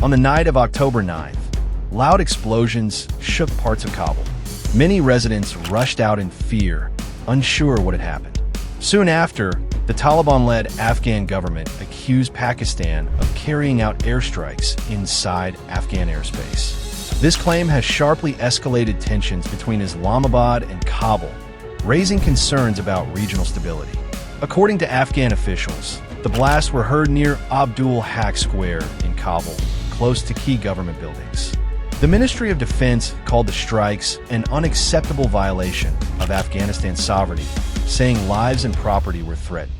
On the night of October 9th, loud explosions shook parts of Kabul. Many residents rushed out in fear, unsure what had happened. Soon after, the Taliban-led Afghan government accused Pakistan of carrying out airstrikes inside Afghan airspace. This claim has sharply escalated tensions between Islamabad and Kabul, raising concerns about regional stability. According to Afghan officials, the blasts were heard near Abdul Haq Square in Kabul, close to key government buildings. The Ministry of Defense called the strikes an unacceptable violation of Afghanistan's sovereignty, saying lives and property were threatened.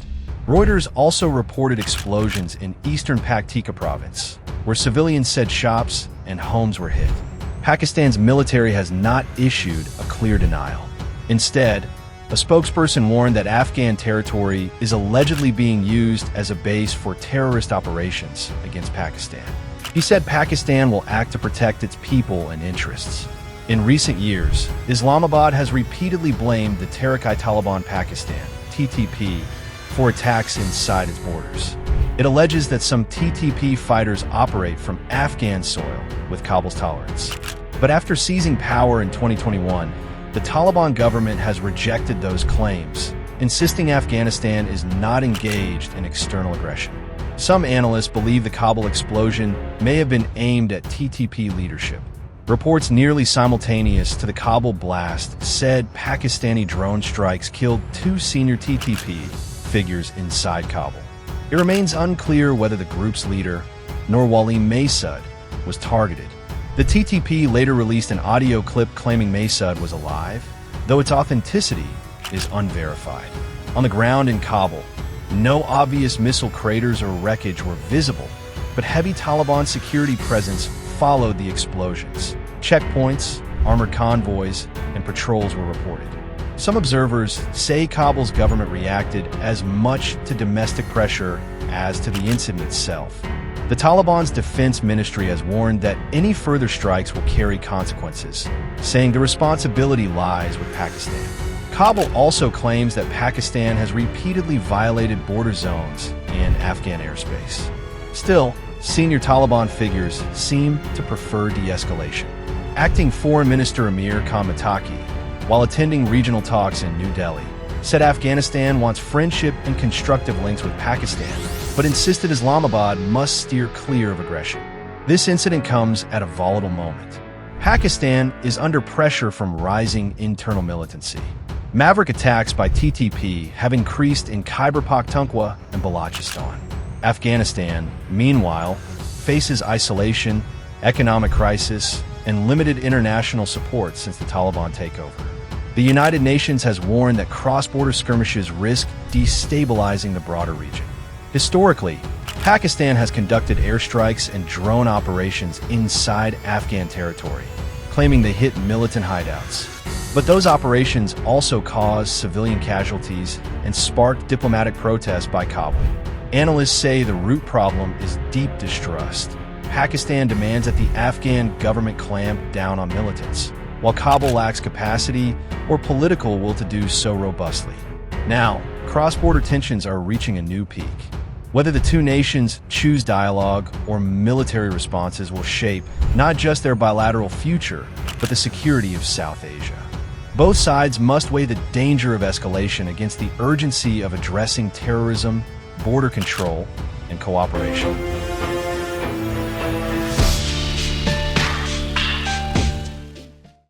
Reuters also reported explosions in eastern Paktika province, where civilians said shops and homes were hit. Pakistan's military has not issued a clear denial. Instead, a spokesperson warned that Afghan territory is allegedly being used as a base for terrorist operations against Pakistan. He said Pakistan will act to protect its people and interests. In recent years, Islamabad has repeatedly blamed the Tehrik-i-Taliban Pakistan, TTP, for attacks inside its borders. It alleges that some TTP fighters operate from Afghan soil with Kabul's tolerance. But after seizing power in 2021, the Taliban government has rejected those claims, insisting Afghanistan is not engaged in external aggression. Some analysts believe the Kabul explosion may have been aimed at TTP leadership. Reports nearly simultaneous to the Kabul blast said Pakistani drone strikes killed 2 senior TTP figures inside Kabul. It remains unclear whether the group's leader, Nurwali Masood, was targeted. The TTP later released an audio clip claiming Masood was alive, though its authenticity is unverified. On the ground in Kabul, no obvious missile craters or wreckage were visible, but heavy Taliban security presence followed the explosions. Checkpoints, armored convoys, and patrols were reported. Some observers say Kabul's government reacted as much to domestic pressure as to the incident itself. The Taliban's defense ministry has warned that any further strikes will carry consequences, saying the responsibility lies with Pakistan. Kabul also claims that Pakistan has repeatedly violated border zones in Afghan airspace. Still, senior Taliban figures seem to prefer de-escalation. Acting Foreign Minister Amir Khan Muttaqi, while attending regional talks in New Delhi, said Afghanistan wants friendship and constructive links with Pakistan, but insisted Islamabad must steer clear of aggression. This incident comes at a volatile moment. Pakistan is under pressure from rising internal militancy. Maverick attacks by TTP have increased in Khyber Pakhtunkhwa and Balochistan. Afghanistan, meanwhile, faces isolation, economic crisis, and limited international support since the Taliban takeover. The United Nations has warned that cross-border skirmishes risk destabilizing the broader region. Historically, Pakistan has conducted airstrikes and drone operations inside Afghan territory, claiming they hit militant hideouts. But those operations also caused civilian casualties and sparked diplomatic protests by Kabul. Analysts say the root problem is deep distrust. Pakistan demands that the Afghan government clamp down on militants, while Kabul lacks capacity or political will to do so robustly. Now, cross-border tensions are reaching a new peak. Whether the two nations choose dialogue or military responses will shape not just their bilateral future, but the security of South Asia. Both sides must weigh the danger of escalation against the urgency of addressing terrorism, border control, and cooperation.